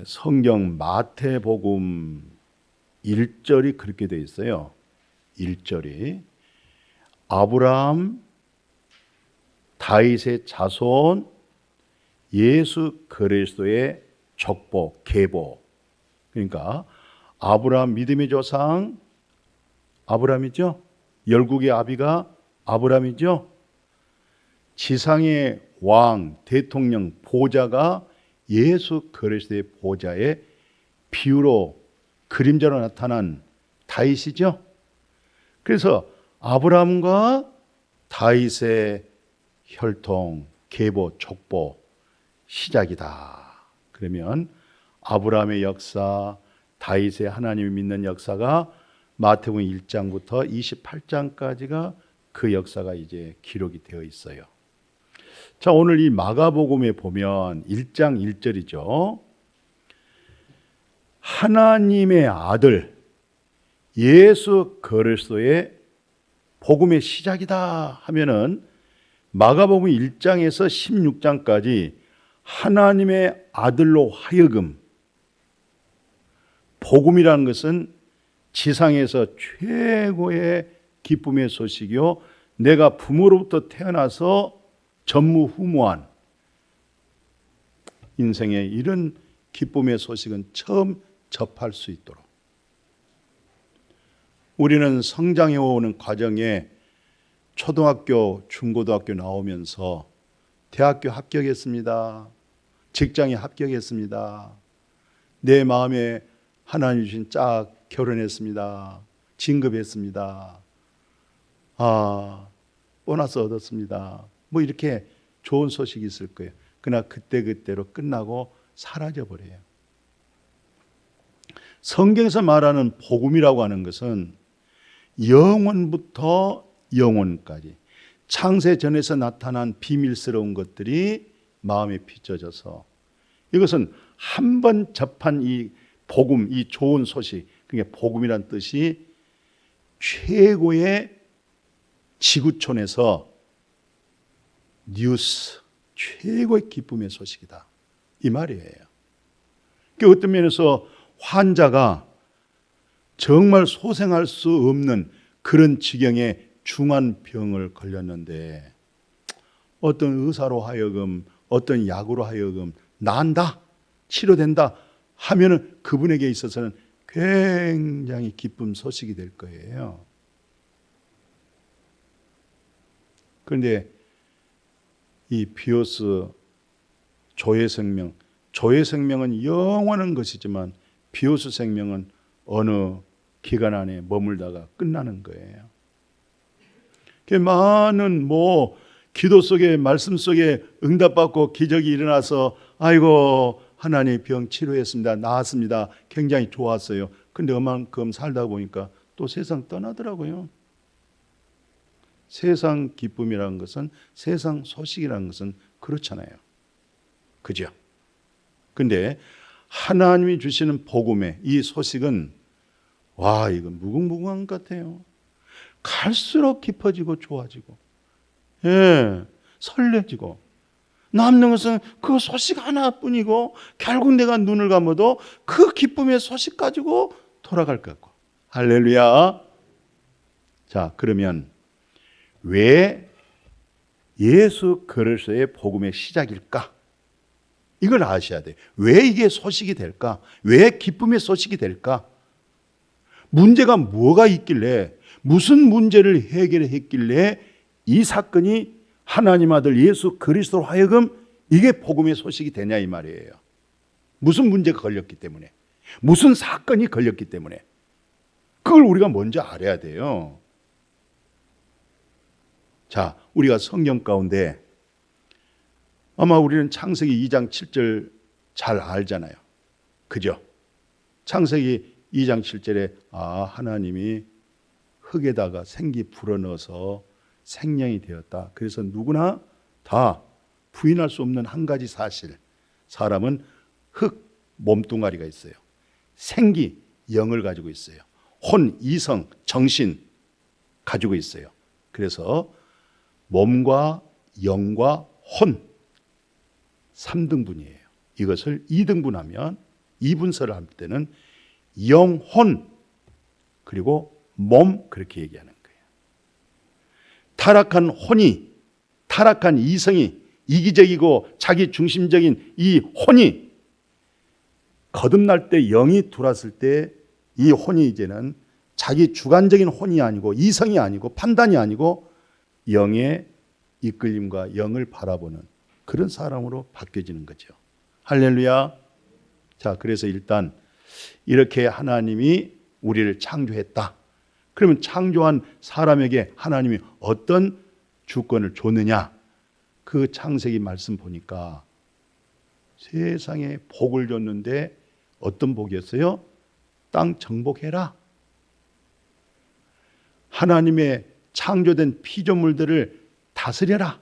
성경 마태복음 1절이 그렇게 되어 있어요. 1절이 아브라함, 다윗의 자손, 예수 그리스도의 족보, 계보. 그러니까 아브라함 믿음의 조상 아브라함이죠. 열국의 아비가 아브라함이죠. 지상의 왕, 대통령, 보좌가 예수 그리스도의 보좌의 비유로 그림자로 나타난 다윗이죠. 그래서 아브라함과 다윗의 혈통, 계보, 족보 시작이다. 그러면 아브라함의 역사, 다윗의 하나님을 믿는 역사가 마태복음 1장부터 28장까지가 그 역사가 이제 기록이 되어 있어요. 자, 오늘 이 마가복음에 보면 1장 1절이죠. 하나님의 아들 예수 그리스도의 복음의 시작이다 하면은 마가복음 1장에서 16장까지 하나님의 아들로 하여금, 복음이라는 것은 지상에서 최고의 기쁨의 소식이요, 내가 부모로부터 태어나서 전무후무한 인생의 이런 기쁨의 소식은 처음 접할 수 있도록 우리는 성장해 오는 과정에 초등학교, 중고등학교 나오면서 대학교 합격했습니다. 직장에 합격했습니다. 내 마음에 하나님 주신 짝 결혼했습니다. 진급했습니다. 보너스 얻었습니다. 뭐 이렇게 좋은 소식이 있을 거예요. 그러나 그때그때로 끝나고 사라져버려요. 성경에서 말하는 복음이라고 하는 것은 영원부터 영원까지 창세 전에서 나타난 비밀스러운 것들이 마음에 비춰져서, 이것은 한 번 접한 이 복음, 이 좋은 소식, 그러니까 복음이란 뜻이 최고의 지구촌에서 뉴스, 최고의 기쁨의 소식이다, 이 말이에요. 그러니까 어떤 면에서 환자가 정말 소생할 수 없는 그런 지경의 중한 병을 걸렸는데 어떤 의사로 하여금, 어떤 약으로 하여금 나은다, 치료된다 하면은 그분에게 있어서는 굉장히 기쁜 소식이 될 거예요. 그런데 이 비오스 조의 생명, 조의 생명은 영원한 것이지만 비오스 생명은 어느 기간 안에 머물다가 끝나는 거예요. 많은 기도 속에, 말씀 속에 응답받고 기적이 일어나서 아이고 하나님 병 치료했습니다, 나았습니다, 굉장히 좋았어요. 근데 그만큼 살다 보니까 또 세상 떠나더라고요. 세상 기쁨이라는 것은, 세상 소식이라는 것은 그렇잖아요. 그죠? 근데 하나님이 주시는 복음의 이 소식은 이건 무궁무궁한 것 같아요. 갈수록 깊어지고 좋아지고, 설레지고, 남는 것은 그 소식 하나뿐이고 결국 내가 눈을 감아도 그 기쁨의 소식 가지고 돌아갈 것 같고. 할렐루야. 자, 그러면 왜 예수 그리스도의 복음의 시작일까? 이걸 아셔야 돼요. 왜 이게 소식이 될까? 왜 기쁨의 소식이 될까? 문제가 뭐가 있길래, 무슨 문제를 해결했길래 이 사건이 하나님 아들 예수 그리스도로 하여금 이게 복음의 소식이 되냐 이 말이에요. 무슨 문제가 걸렸기 때문에, 무슨 사건이 걸렸기 때문에, 그걸 우리가 먼저 알아야 돼요. 자, 우리가 성경 가운데 아마 우리는 창세기 2장 7절 잘 알잖아요. 그죠? 창세기 2장 7절에 하나님이 흙에다가 생기 불어넣어서 생명이 되었다. 그래서 누구나 다 부인할 수 없는 한 가지 사실, 사람은 흙 몸뚱아리가 있어요. 생기, 영을 가지고 있어요. 혼, 이성, 정신 가지고 있어요. 그래서 몸과 영과 혼 3등분이에요. 이것을 2등분하면 2분설을 할 때는 영혼 그리고 몸 그렇게 얘기하는 거예요. 타락한 혼이, 타락한 이성이, 이기적이고 자기 중심적인 이 혼이 거듭날 때, 영이 들어왔을 때 이 혼이 이제는 자기 주관적인 혼이 아니고 이성이 아니고 판단이 아니고 영의 이끌림과 영을 바라보는 그런 사람으로 바뀌어지는 거죠. 할렐루야. 자, 그래서 일단 이렇게 하나님이 우리를 창조했다. 그러면 창조한 사람에게 하나님이 어떤 주권을 줬느냐? 그 창세기 말씀 보니까 세상에 복을 줬는데 어떤 복이었어요? 땅 정복해라. 하나님의 창조된 피조물들을 다스려라.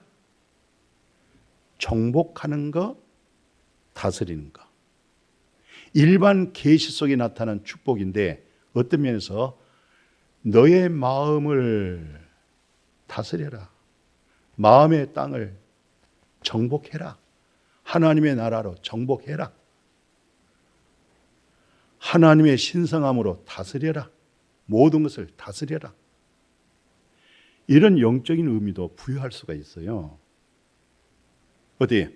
정복하는 거, 다스리는 거. 일반 계시 속에 나타난 축복인데 어떤 면에서 너의 마음을 다스려라. 마음의 땅을 정복해라. 하나님의 나라로 정복해라. 하나님의 신성함으로 다스려라. 모든 것을 다스려라. 이런 영적인 의미도 부여할 수가 있어요. 어디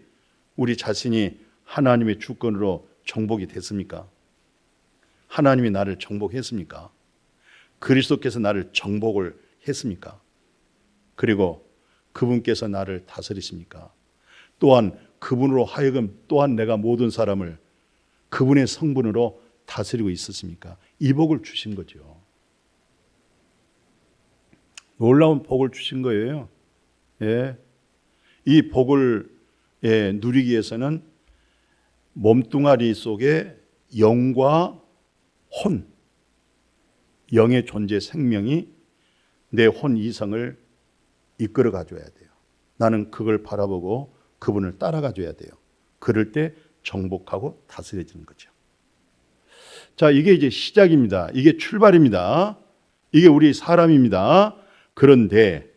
우리 자신이 하나님의 주권으로 정복이 됐습니까? 하나님이 나를 정복했습니까? 그리스도께서 나를 정복을 했습니까? 그리고 그분께서 나를 다스리십니까? 또한 그분으로 하여금 또한 내가 모든 사람을 그분의 성분으로 다스리고 있었습니까? 이 복을 주신 거죠. 놀라운 복을 주신 거예요. 예. 이 복을 누리기 위해서는 몸뚱아리 속에 영과 혼, 영의 존재 생명이 내 혼 이성을 이끌어 가줘야 돼요. 나는 그걸 바라보고 그분을 따라가 줘야 돼요. 그럴 때 정복하고 다스려지는 거죠. 자, 이게 이제 시작입니다. 이게 출발입니다. 이게 우리 사람입니다. 그런데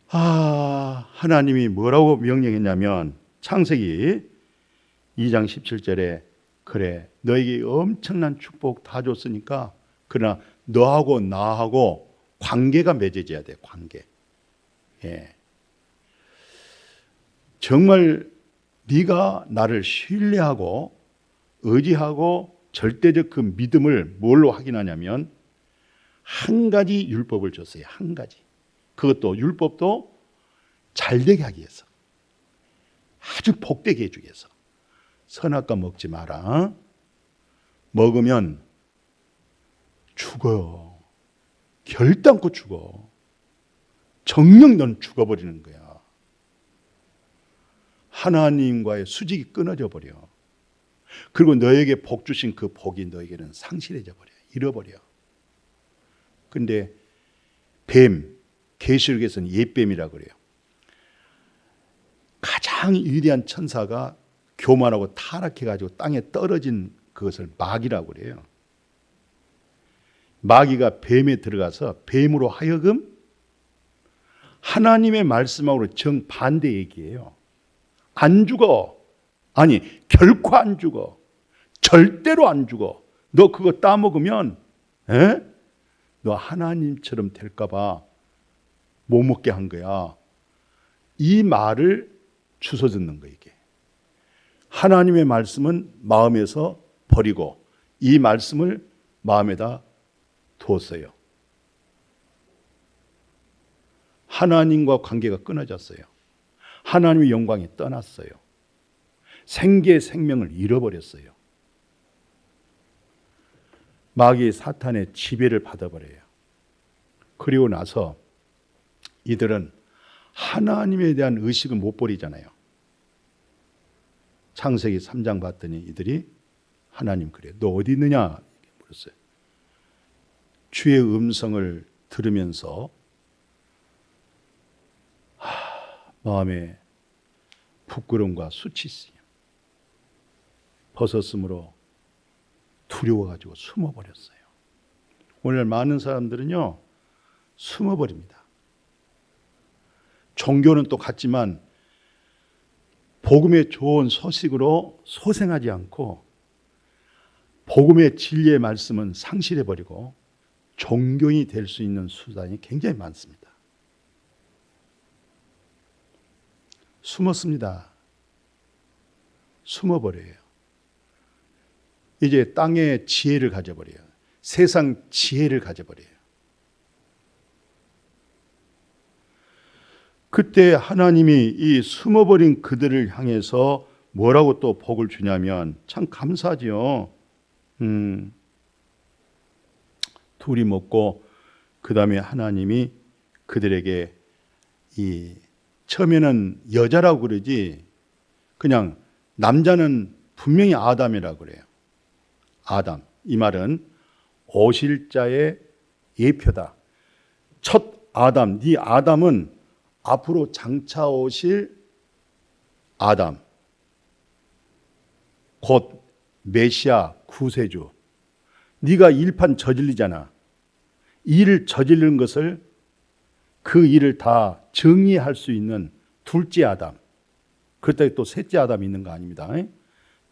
하나님이 뭐라고 명령했냐면 창세기 2장 17절에 그래 너에게 엄청난 축복 다 줬으니까 그러나 너하고 나하고 관계가 맺어져야 돼. 관계. 예. 정말 네가 나를 신뢰하고 의지하고 절대적 그 믿음을 뭘로 확인하냐면 한 가지 율법을 줬어요. 한 가지. 그것도 율법도 잘 되게 하기 위해서. 아주 복되게 해주기 위해서. 선악과 먹지 마라. 먹으면 죽어요. 결단코 죽어. 정녕 넌 죽어버리는 거야. 하나님과의 수직이 끊어져 버려. 그리고 너에게 복 주신 그 복이 너에게는 상실해져 버려. 잃어버려. 근데 뱀, 계시록에서는 옛뱀이라고 그래요. 가장 위대한 천사가 교만하고 타락해가지고 땅에 떨어진 그것을 마귀라고 그래요. 마귀가 뱀에 들어가서 뱀으로 하여금 하나님의 말씀하고 정반대 얘기예요. 안 죽어. 아니, 결코 안 죽어. 절대로 안 죽어. 너 그거 따먹으면 너 하나님처럼 될까 봐 못 먹게 한 거야. 이 말을 주워 듣는 거야, 이게. 하나님의 말씀은 마음에서 버리고 이 말씀을 마음에다 두었어요. 하나님과 관계가 끊어졌어요. 하나님의 영광이 떠났어요. 생계 생명을 잃어버렸어요. 마귀 사탄의 지배를 받아버려요. 그리고 나서 이들은 하나님에 대한 의식을 못 버리잖아요. 창세기 3장 봤더니 이들이 하나님 그래 너 어디 있느냐 물었어요. 주의 음성을 들으면서 마음에 부끄러움과 수치심 벗었으므로 두려워가지고 숨어버렸어요. 오늘 많은 사람들은요 숨어버립니다. 종교는 또 같지만 복음의 좋은 소식으로 소생하지 않고 복음의 진리의 말씀은 상실해버리고 종교인이 될 수 있는 수단이 굉장히 많습니다. 숨었습니다. 숨어버려요. 이제 땅의 지혜를 가져버려요. 세상 지혜를 가져버려요. 그때 하나님이 이 숨어버린 그들을 향해서 뭐라고 또 복을 주냐면 참 감사하지요. 둘이 먹고 그 다음에 하나님이 그들에게 처음에는 여자라고 그러지 그냥 남자는 분명히 아담이라고 그래요. 아담. 이 말은 오실자의 예표다. 첫 아담, 네 아담은 앞으로 장차 오실 아담, 곧 메시아 구세주. 네가 일판 저질리잖아. 일을 저지르는 것을 그 일을 다 정리할 수 있는 둘째 아담. 그렇다고 또 셋째 아담이 있는 거 아닙니다.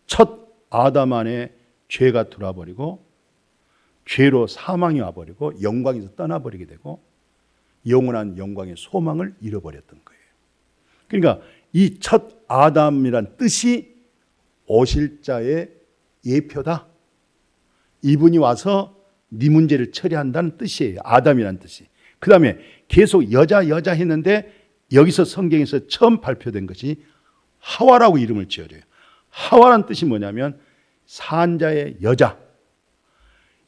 첫 아담 안에 죄가 들어와버리고 죄로 사망이 와버리고 영광에서 떠나버리게 되고 영원한 영광의 소망을 잃어버렸던 거예요. 그러니까 이 첫 아담이란 뜻이 오실 자의 예표다. 이분이 와서 네 문제를 처리한다는 뜻이에요. 아담이란 뜻이. 그 다음에 계속 여자 했는데 여기서 성경에서 처음 발표된 것이 하와라고 이름을 지어줘요. 하와란 뜻이 뭐냐면 산자의 여자.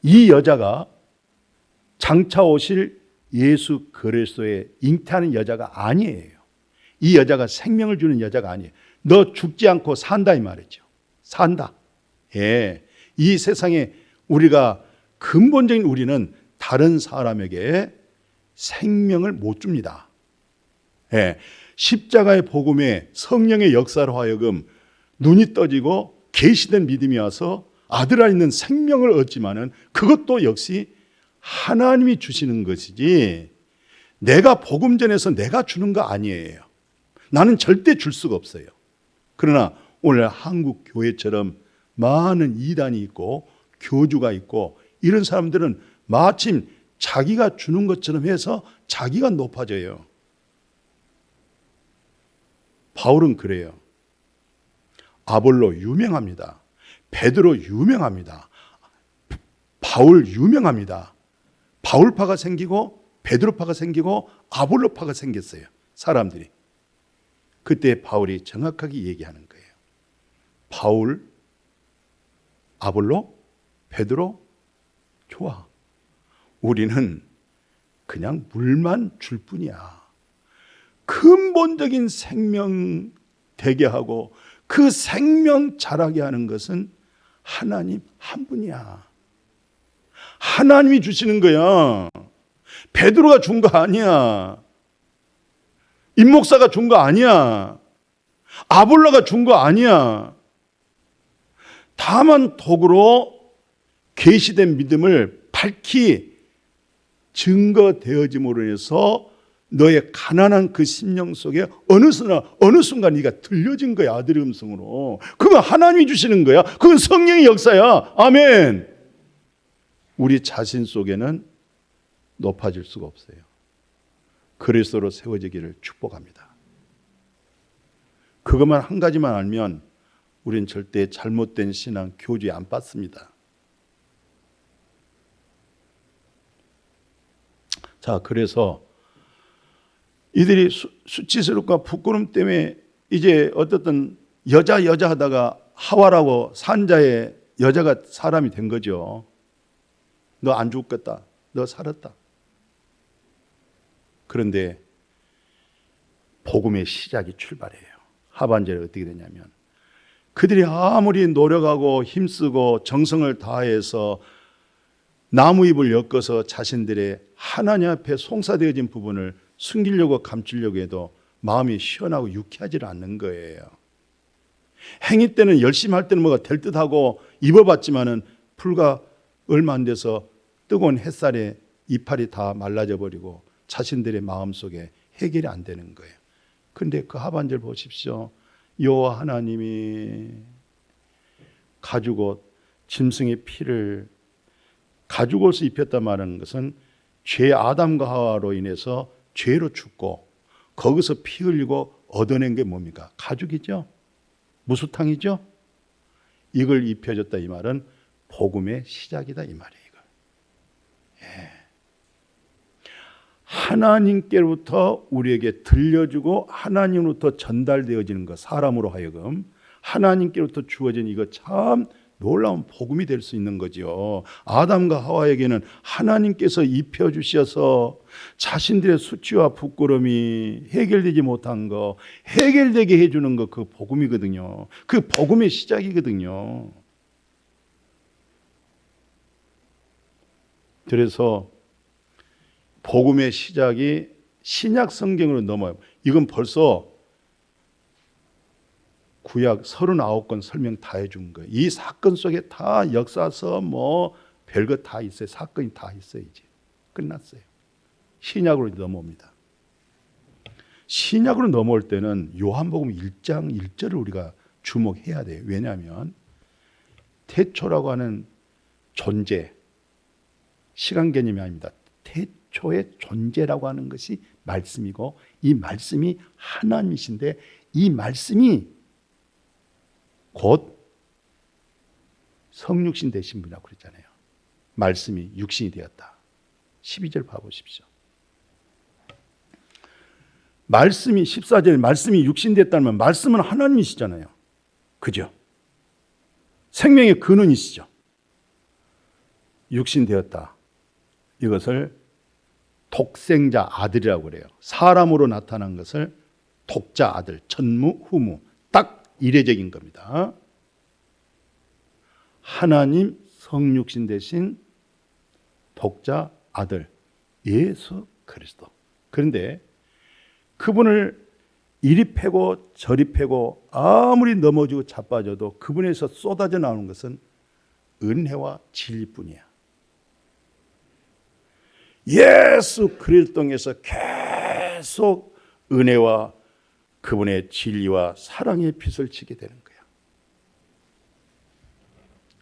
이 여자가 장차 오실 예수 그리스도의 잉태하는 여자가 아니에요. 이 여자가 생명을 주는 여자가 아니에요. 너 죽지 않고 산다 이 말이죠. 산다. 예. 이 세상에 우리가 근본적인 우리는 다른 사람에게 생명을 못 줍니다. 예. 십자가의 복음에 성령의 역사로 하여금 눈이 떠지고 계시된 믿음이 와서 아들 안에 있는 생명을 얻지만은 그것도 역시 하나님이 주시는 것이지 내가 복음 전해서 내가 주는 거 아니에요. 나는 절대 줄 수가 없어요. 그러나 오늘 한국 교회처럼 많은 이단이 있고 교주가 있고 이런 사람들은 마침 자기가 주는 것처럼 해서 자기가 높아져요. 바울은 그래요. 아볼로 유명합니다. 베드로 유명합니다. 바울 유명합니다. 바울파가 생기고 베드로파가 생기고 아볼로파가 생겼어요. 사람들이. 그때 바울이 정확하게 얘기하는 거예요. 바울, 아볼로, 베드로 좋아. 우리는 그냥 물만 줄 뿐이야. 근본적인 생명 되게 하고 그 생명 자라게 하는 것은 하나님 한 분이야. 하나님이 주시는 거야. 베드로가 준 거 아니야. 임목사가 준 거 아니야. 아볼로가 준 거 아니야. 다만 도구로 계시된 믿음을 밝히 증거되어짐으로 인해서 너의 가난한 그 심령 속에 어느 순간 네가 들려진 거야. 아들의 음성으로. 그건 하나님이 주시는 거야. 그건 성령의 역사야. 아멘. 우리 자신 속에는 높아질 수가 없어요. 그리스도로 세워지기를 축복합니다. 그것만 한 가지만 알면 우린 절대 잘못된 신앙 교주에 안 빠집니다. 자, 그래서 이들이 수치스럽고 부끄럼 때문에 이제 어떻든 여자 하다가 하와라고 산자의 여자가 사람이 된 거죠. 너 안 죽겠다. 너 살았다. 그런데 복음의 시작이 출발해요. 하반절에 어떻게 되냐면 그들이 아무리 노력하고 힘쓰고 정성을 다해서 나무잎을 엮어서 자신들의 하나님 앞에 송사되어진 부분을 숨기려고 감추려고 해도 마음이 시원하고 유쾌하지 않는 거예요. 행위 때는 열심히 할 때는 뭐가 될 듯하고 입어봤지만은 불과 얼마 안 돼서 뜨거운 햇살에 이파리 다 말라져 버리고 자신들의 마음속에 해결이 안 되는 거예요. 그런데 그 하반절 보십시오. 여호와 하나님이 가죽옷, 짐승의 피를 가죽옷을 입혔다 말하는 것은 죄 아담과 하와로 인해서 죄로 죽고 거기서 피 흘리고 얻어낸 게 뭡니까? 가죽이죠. 무수탕이죠. 이걸 입혀줬다 이 말은 복음의 시작이다 이 말이에요. 이걸. 예. 하나님께로부터 우리에게 들려주고 하나님으로부터 전달되어지는 것, 사람으로 하여금 하나님께로부터 주어진 이거 참 놀라운 복음이 될 수 있는 거죠. 아담과 하와에게는 하나님께서 입혀주셔서 자신들의 수치와 부끄러움이 해결되지 못한 거 해결되게 해주는 거, 그 복음이거든요. 그 복음의 시작이거든요. 그래서 복음의 시작이 신약 성경으로 넘어요. 이건 벌써 구약 39권 설명 다 해준 거예요. 이 사건 속에 다 역사서 뭐 별것 다 있어요. 사건이 다 있어요. 이제 끝났어요. 신약으로 넘어옵니다. 신약으로 넘어올 때는 요한복음 1장 1절을 우리가 주목해야 돼요. 왜냐하면 태초라고 하는 존재, 시간 개념이 아닙니다. 태초의 존재라고 하는 것이 말씀이고 이 말씀이 하나님이신데 이 말씀이 곧 성육신 되신 분이라고 그랬잖아요. 말씀이 육신이 되었다. 12절 봐보십시오. 말씀이 14절에 말씀이 육신 됐다면 말씀은 하나님이시잖아요. 그죠? 생명의 근원이시죠. 육신 되었다. 이것을 독생자 아들이라고 그래요. 사람으로 나타난 것을 독자 아들, 전무, 후무, 딱 이례적인 겁니다. 하나님 성육신 대신 독자 아들 예수 그리스도. 그런데 그분을 이리 패고 저리 패고 아무리 넘어지고 자빠져도 그분에서 쏟아져 나오는 것은 은혜와 진리뿐이야. 예수 그리스도에서 계속 은혜와 그분의 진리와 사랑의 빛을 지게 되는 거야.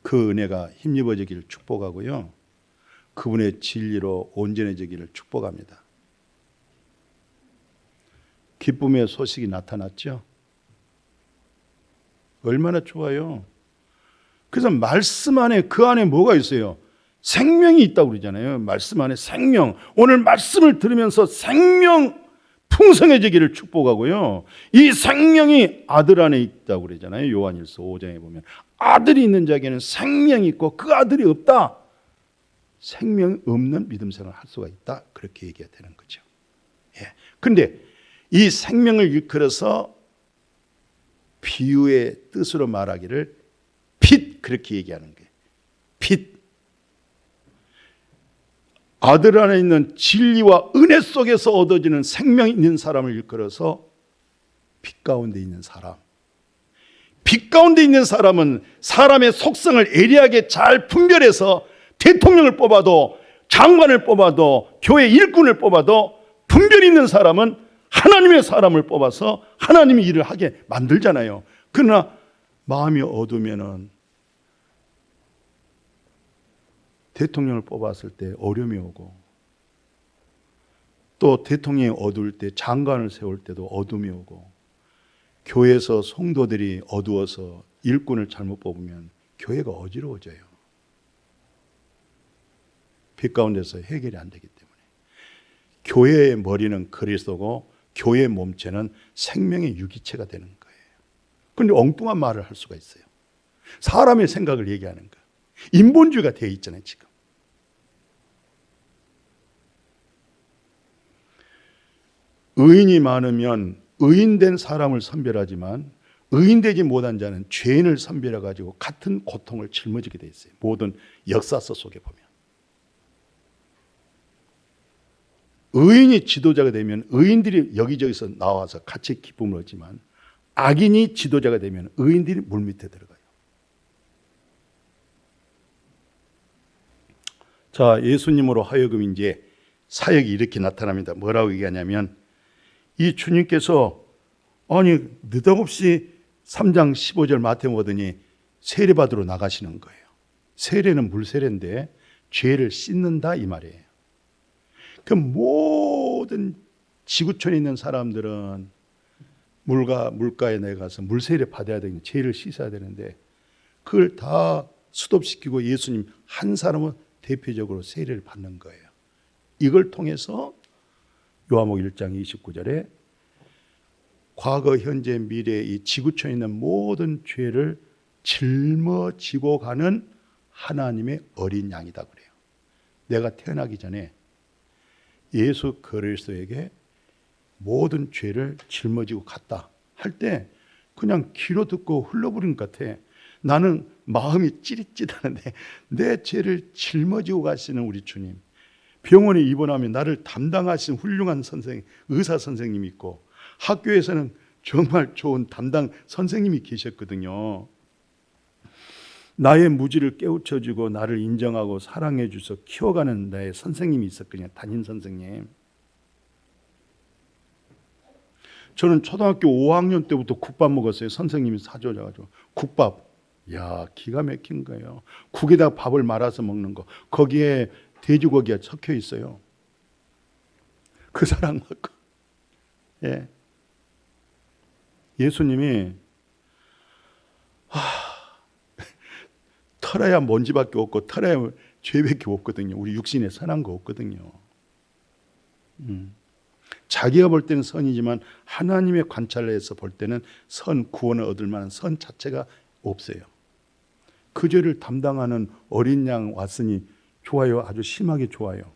그 은혜가 힘입어지기를 축복하고요. 그분의 진리로 온전해지기를 축복합니다. 기쁨의 소식이 나타났죠. 얼마나 좋아요. 그래서 말씀 안에 그 안에 뭐가 있어요? 생명이 있다고 그러잖아요. 말씀 안에 생명. 오늘 말씀을 들으면서 생명 풍성해지기를 축복하고요. 이 생명이 아들 안에 있다고 그러잖아요. 요한일서 5장에 보면 아들이 있는 자에게는 생명이 있고 그 아들이 없다. 생명 없는 믿음 생활을 할 수가 있다. 그렇게 얘기가 되는 거죠. 예. 근데 이 생명을 일컬어서 비유의 뜻으로 말하기를 빛 그렇게 얘기하는 거예요. 빛. 아들 안에 있는 진리와 은혜 속에서 얻어지는 생명 있는 사람을 일컬어서 빛 가운데 있는 사람. 빛 가운데 있는 사람은 사람의 속성을 예리하게 잘 분별해서 대통령을 뽑아도 장관을 뽑아도 교회 일꾼을 뽑아도 분별 있는 사람은 하나님의 사람을 뽑아서 하나님의 일을 하게 만들잖아요. 그러나 마음이 어두우면은 대통령을 뽑았을 때 어려움이 오고 또 대통령이 어두울 때 장관을 세울 때도 어둠이 오고 교회에서 성도들이 어두워서 일꾼을 잘못 뽑으면 교회가 어지러워져요. 빛 가운데서 해결이 안 되기 때문에 교회의 머리는 그리스도고 교회의 몸체는 생명의 유기체가 되는 거예요. 그런데 엉뚱한 말을 할 수가 있어요. 사람의 생각을 얘기하는 거예요. 인본주의가 되어 있잖아요, 지금. 의인이 많으면 의인된 사람을 선별하지만 의인되지 못한 자는 죄인을 선별해 가지고 같은 고통을 짊어지게 돼 있어요. 모든 역사서 속에 보면. 의인이 지도자가 되면 의인들이 여기저기서 나와서 같이 기쁨을 얻지만 악인이 지도자가 되면 의인들이 물밑에 들어가요. 자, 예수님으로 하여금 이제 사역이 이렇게 나타납니다. 뭐라고 얘기하냐면 이 주님께서 아니 느닷없이 3장 15절 마태복음 보더니 세례받으러 나가시는 거예요. 세례는 물세례인데 죄를 씻는다 이 말이에요. 그 모든 지구촌에 있는 사람들은 물가에 내가서 물세례 받아야 되는, 죄를 씻어야 되는데 그걸 다 수도시키고 예수님 한 사람은 대표적으로 세례를 받는 거예요. 이걸 통해서 요한복음 1장 29절에 과거, 현재, 미래 이 지구촌에 있는 모든 죄를 짊어지고 가는 하나님의 어린 양이다 그래요. 내가 태어나기 전에 예수 그리스도에게 모든 죄를 짊어지고 갔다 할 때 그냥 귀로 듣고 흘러버린 것 같아. 나는 마음이 찌릿찌릿하는데 내 죄를 짊어지고 가시는 우리 주님, 병원에 입원하면 나를 담당하신 훌륭한 선생님, 의사 선생님이 있고 학교에서는 정말 좋은 담당 선생님이 계셨거든요. 나의 무지를 깨우쳐주고 나를 인정하고 사랑해 주셔서 키워가는 나의 선생님이 있었거든요. 담임 선생님. 저는 초등학교 5학년 때부터 국밥 먹었어요. 선생님이 사줘가지고 국밥. 야, 기가 막힌 거예요. 국에다 밥을 말아서 먹는 거. 거기에 돼지고기가 섞여 있어요. 그 사랑 먹고. 예. 예수님이 털어야 먼지밖에 없고 털어야 죄밖에 없거든요. 우리 육신에 선한 거 없거든요. 자기가 볼 때는 선이지만 하나님의 관찰에서 볼 때는 선, 구원을 얻을 만한 선 자체가 없어요. 그 죄를 담당하는 어린 양 왔으니 좋아요. 아주 심하게 좋아요.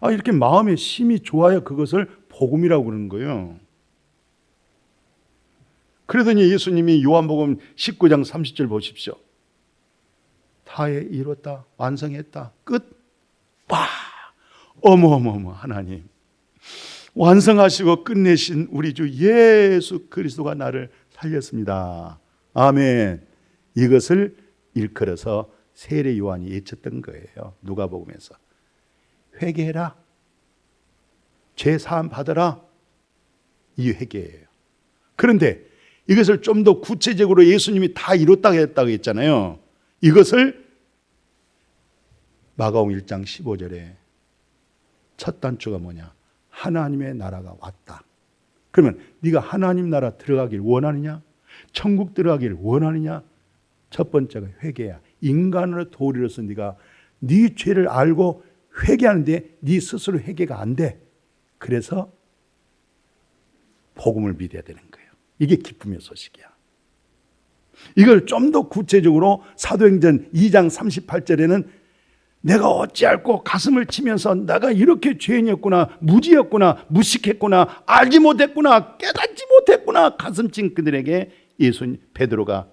이렇게 마음에 심이 좋아야 그것을 복음이라고 그러는 거예요. 그러더니 예수님이 요한복음 19장 30절 보십시오. 다 이뤘다, 완성했다, 끝. 어머어머 하나님, 완성하시고 끝내신 우리 주 예수 그리스도가 나를 살렸습니다. 아멘. 이것을 일컬어서 세례 요한이 외쳤던 거예요. 누가복음에서 회개해라, 죄 사함 받아라, 이 회개예요. 그런데 이것을 좀 더 구체적으로 예수님이 다 이뤘다고 했다고 했잖아요. 이것을 마가복음 1장 15절에 첫 단추가 뭐냐? 하나님의 나라가 왔다. 그러면 네가 하나님 나라 들어가길 원하느냐? 천국 들어가길 원하느냐? 첫 번째가 회개야. 인간으로 도리로서 네가 네 죄를 알고 회개하는데 네 스스로 회개가 안 돼. 그래서 복음을 믿어야 되는 거예요. 이게 기쁨의 소식이야. 이걸 좀 더 구체적으로 사도행전 2장 38절에는 내가 어찌할꼬 가슴을 치면서 내가 이렇게 죄인이었구나, 무지였구나, 무식했구나, 알지 못했구나, 깨닫지 못했구나 가슴 찐 그들에게 베드로가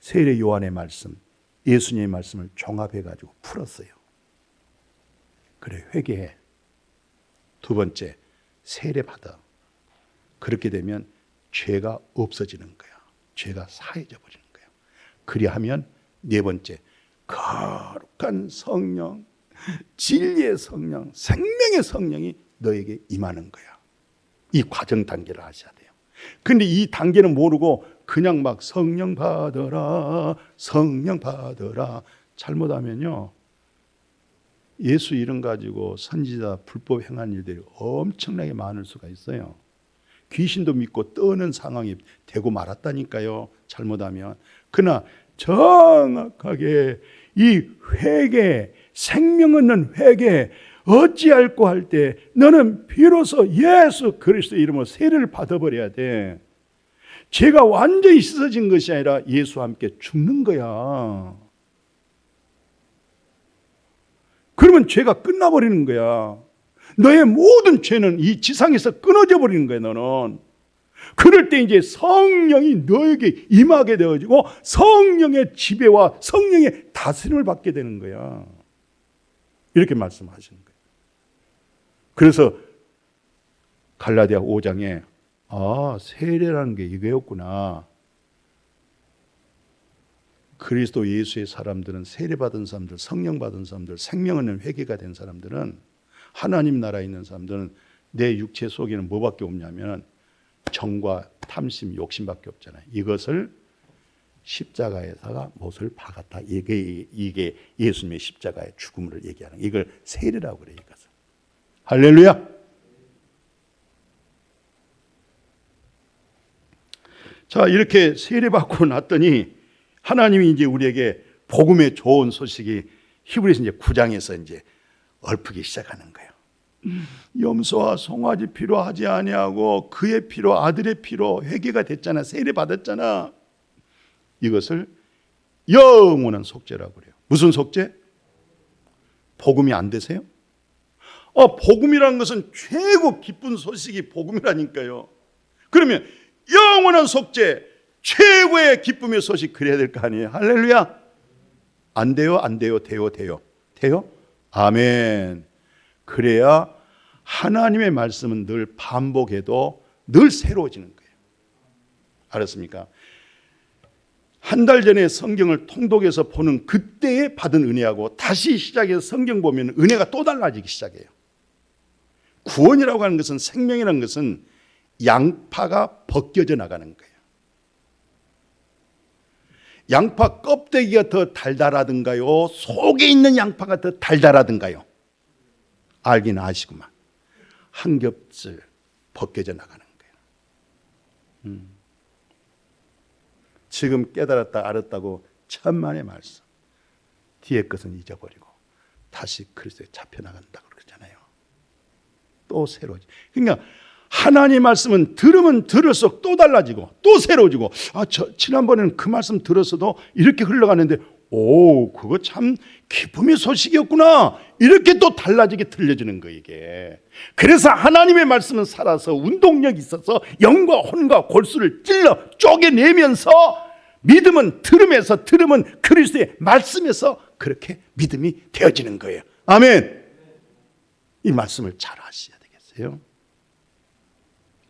세례 요한의 말씀, 예수님의 말씀을 종합해가지고 풀었어요. 그래, 회개해. 두 번째, 세례 받아. 그렇게 되면 죄가 없어지는 거야. 죄가 사해져 버리는 거야. 그리하면 네 번째, 거룩한 성령, 진리의 성령, 생명의 성령이 너에게 임하는 거야. 이 과정 단계를 아셔야 돼요. 근데 이 단계는 모르고 그냥 막 성령 받아라, 성령 받아라. 잘못하면요, 예수 이름 가지고 선지자 불법 행한 일들이 엄청나게 많을 수가 있어요. 귀신도 믿고 떠는 상황이 되고 말았다니까요, 잘못하면. 그러나 정확하게 이 회개, 생명 얻는 회개, 어찌할꼬 할 때 너는 비로소 예수 그리스도 이름으로 세례를 받아버려야 돼. 죄가 완전히 씻어진 것이 아니라 예수와 함께 죽는 거야. 그러면 죄가 끝나버리는 거야. 너의 모든 죄는 이 지상에서 끊어져 버리는 거야, 너는. 그럴 때 이제 성령이 너에게 임하게 되어지고 성령의 지배와 성령의 다스림을 받게 되는 거야. 이렇게 말씀하시는 거예요. 그래서 갈라디아 5장에 세례라는 게 이거였구나. 그리스도 예수의 사람들은, 세례받은 사람들, 성령 받은 사람들, 생명 얻는 회개가 된 사람들은, 하나님 나라에 있는 사람들은 내 육체 속에는 뭐밖에 없냐면 정과 탐심, 욕심밖에 없잖아요. 이것을 십자가에다가 못을 박았다. 이게 예수님의 십자가의 죽음을 얘기하는, 이걸 세례라고 그래요. 이것을. 할렐루야. 자, 이렇게 세례받고 났더니 하나님이 이제 우리에게 복음의 좋은 소식이 히브리서 이제 9장에서 이제 얽히기 시작하는 거예요. 염소와 송아지 피로 하지 아니하고 그의 피로, 아들의 피로 회개가 됐잖아. 세례 받았잖아. 이것을 영원한 속죄라고 그래요. 무슨 속죄? 복음이 안 되세요? 복음이라는 것은 최고 기쁜 소식이 복음이라니까요. 그러면 영원한 속죄, 최고의 기쁨의 소식, 그래야 될 거 아니에요. 할렐루야. 안 돼요? 안 돼요? 돼요? 돼요? 돼요? 아멘. 그래야 하나님의 말씀은 늘 반복해도 늘 새로워지는 거예요. 알았습니까? 한 달 전에 성경을 통독해서 보는 그때에 받은 은혜하고 다시 시작해서 성경 보면 은혜가 또 달라지기 시작해요. 구원이라고 하는 것은, 생명이라는 것은 양파가 벗겨져 나가는 거예요. 양파 껍데기가 더 달달하든가요? 속에 있는 양파가 더 달달하든가요? 알긴 아시구만. 한 겹을 벗겨져 나가는 거예요. 지금 깨달았다 알았다고 천만의 말씀, 뒤에 것은 잊어버리고 다시 그리스도에 잡혀나간다고 그러잖아요. 또 새로워지. 그러니까 하나님 말씀은 들으면 들을수록 또 달라지고 또 새로워지고, 지난번에는 그 말씀 들었어도 이렇게 흘러가는데 그거 참 기쁨의 소식이었구나, 이렇게 또 달라지게 들려지는 거예요, 이게. 그래서 하나님의 말씀은 살아서 운동력이 있어서 영과 혼과 골수를 찔러 쪼개내면서, 믿음은 들음에서, 들음은 그리스도의 말씀에서 그렇게 믿음이 되어지는 거예요. 아멘. 이 말씀을 잘 아셔야 되겠어요.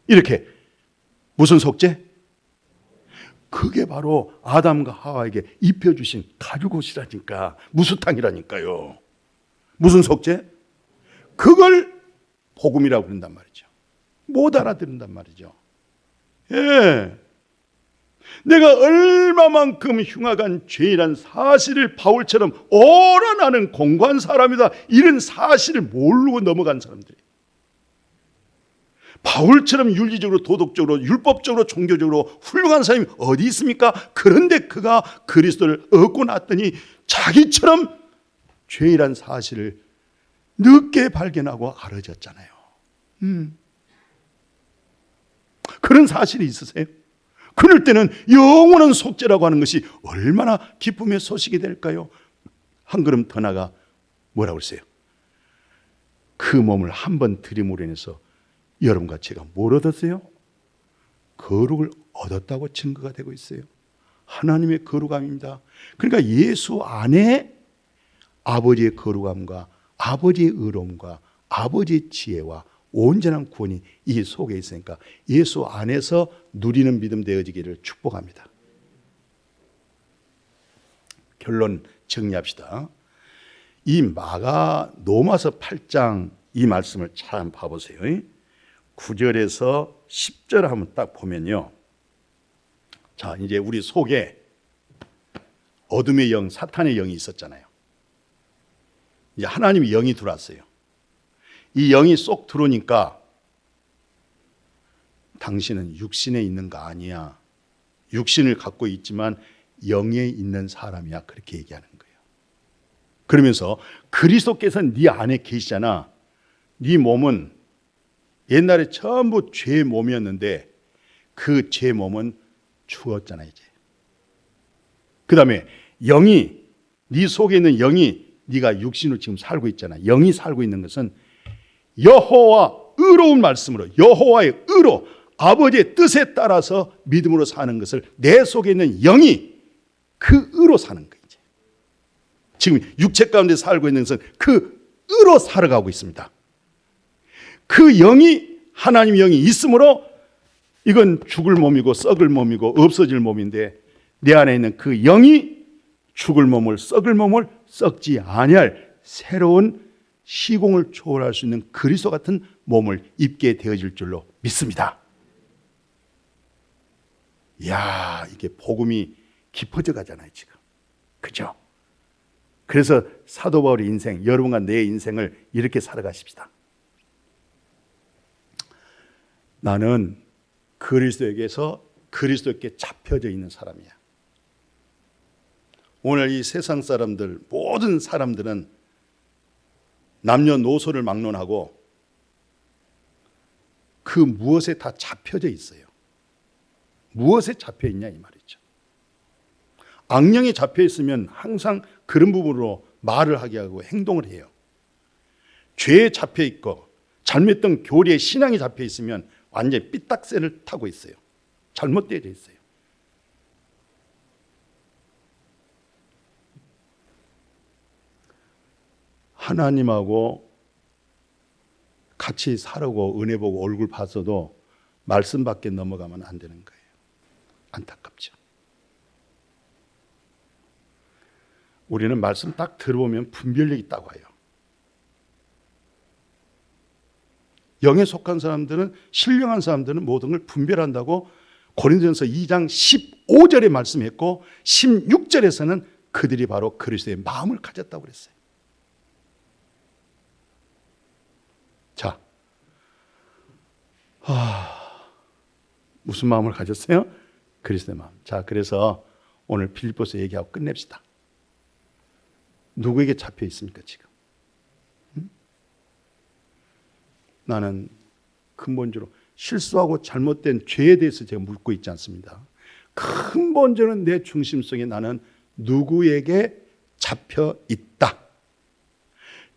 이렇게 무슨 속죄? 그게 바로 아담과 하와에게 입혀주신 가죽옷이라니까, 무수탕이라니까요. 무슨 속죄? 그걸 복음이라고 그런단 말이죠. 못 알아듣는단 말이죠. 예. 내가 얼마만큼 흉악한 죄인이란 사실을 바울처럼 오라 나는 공고한 사람이다, 이런 사실을 모르고 넘어간 사람들이, 바울처럼 윤리적으로, 도덕적으로, 율법적으로, 종교적으로 훌륭한 사람이 어디 있습니까? 그런데 그가 그리스도를 얻고 났더니 자기처럼 죄인이란 사실을 늦게 발견하고 알아졌잖아요. 그런 사실이 있으세요? 그럴 때는 영원한 속죄라고 하는 것이 얼마나 기쁨의 소식이 될까요? 한 걸음 더 나가 뭐라고 그랬어요? 그 몸을 한 번 들임으로 인해서 여러분과 제가 뭘 얻었어요? 거룩을 얻었다고 증거가 되고 있어요. 하나님의 거룩함입니다. 그러니까 예수 안에 아버지의 거룩함과 아버지의 의로움과 아버지의 지혜와 온전한 구원이 이 속에 있으니까 예수 안에서 누리는 믿음 되어지기를 축복합니다. 결론 정리합시다. 이 로마서 8장 이 말씀을 잘 봐보세요. 9절에서 10절 한번 딱 보면요. 자, 이제 우리 속에 어둠의 영, 사탄의 영이 있었잖아요. 이제 하나님의 영이 들어왔어요. 이 영이 쏙 들어오니까 당신은 육신에 있는 거 아니야. 육신을 갖고 있지만 영에 있는 사람이야. 그렇게 얘기하는 거예요. 그러면서 그리스도께서 네 안에 계시잖아. 네 몸은 옛날에 전부 죄의 몸이었는데 그 죄의 몸은 죽었잖아 이제. 그 다음에 영이, 네 속에 있는 영이, 네가 육신으로 지금 살고 있잖아. 영이 살고 있는 것은 여호와 의로운 말씀으로, 여호와의 의로, 아버지의 뜻에 따라서 믿음으로 사는 것을 내 속에 있는 영이 그 의로 사는 거예요. 이제. 지금 육체 가운데 살고 있는 것은 그 의로 살아가고 있습니다. 그 영이, 하나님 영이 있으므로 이건 죽을 몸이고 썩을 몸이고 없어질 몸인데 내 안에 있는 그 영이 죽을 몸을, 썩을 몸을 썩지 아니할 새로운 시공을 초월할 수 있는 그리스도 같은 몸을 입게 되어질 줄로 믿습니다. 이야, 이게 복음이 깊어져 가잖아요, 지금. 그죠? 그래서 사도 바울의 인생, 여러분과 내 인생을 이렇게 살아가십시다. 나는 그리스도에게서 그리스도께 잡혀져 있는 사람이야. 오늘 이 세상 사람들, 모든 사람들은 남녀노소를 막론하고 그 무엇에 다 잡혀져 있어요. 무엇에 잡혀 있냐 이 말이죠. 악령에 잡혀 있으면 항상 그런 부분으로 말을 하게 하고 행동을 해요. 죄에 잡혀 있고 잘못된 교리에 신앙이 잡혀 있으면 완전히 삐딱새를 타고 있어요. 잘못되어 있어요. 하나님하고 같이 살고 은혜 보고 얼굴 봤어도 말씀 밖에 넘어가면 안 되는 거예요. 안타깝죠. 우리는 말씀 딱 들어보면 분별력이 딱 와요. 영에 속한 사람들은, 신령한 사람들은 모든 걸 분별한다고 고린도전서 2장 15절에 말씀했고 16절에서는 그들이 바로 그리스도의 마음을 가졌다고 그랬어요. 자, 무슨 마음을 가졌어요? 그리스도의 마음. 자, 그래서 오늘 빌립보서 얘기하고 끝냅시다. 누구에게 잡혀 있습니까 지금? 나는 근본적으로 실수하고 잘못된 죄에 대해서 제가 묻고 있지 않습니다. 근본적으로 내 중심 속에 나는 누구에게 잡혀 있다.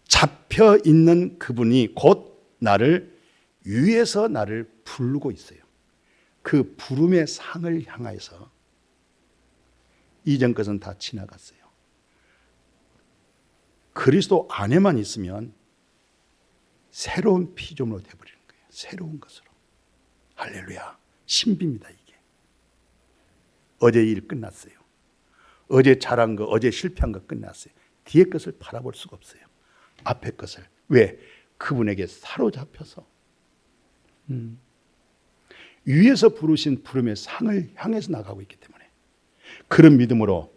잡혀 있는 그분이 곧 나를 위에서 나를 부르고 있어요. 그 부름의 상을 향하여서 이전 것은 다 지나갔어요. 그리스도 안에만 있으면 새로운 피조물로 되어버리는 거예요. 새로운 것으로. 할렐루야. 신비입니다 이게. 어제 일 끝났어요. 어제 잘한 거, 어제 실패한 거 끝났어요. 뒤에 것을 바라볼 수가 없어요. 앞에 것을. 왜? 그분에게 사로잡혀서 위에서 부르신 부름의 상을 향해서 나가고 있기 때문에 그런 믿음으로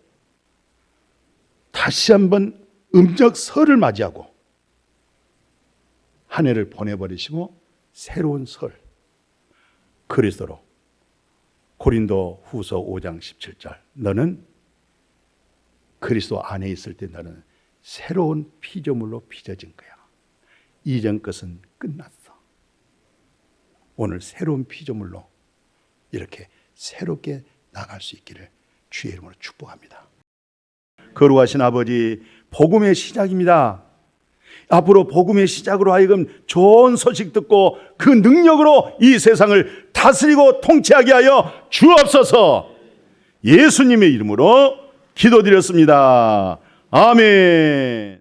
다시 한번 음적설을 맞이하고 한 해를 보내버리시고 새로운 설 그리스도로 고린도 후서 5장 17절 너는 그리스도 안에 있을 때 너는 새로운 피조물로 빚어진 거야. 이전 것은 끝났어. 오늘 새로운 피조물로 이렇게 새롭게 나갈 수 있기를 주의 이름으로 축복합니다. 거룩하신 아버지, 복음의 시작입니다. 앞으로 복음의 시작으로 하여금 좋은 소식 듣고 그 능력으로 이 세상을 다스리고 통치하게 하여 주옵소서. 예수님의 이름으로 기도드렸습니다. 아멘.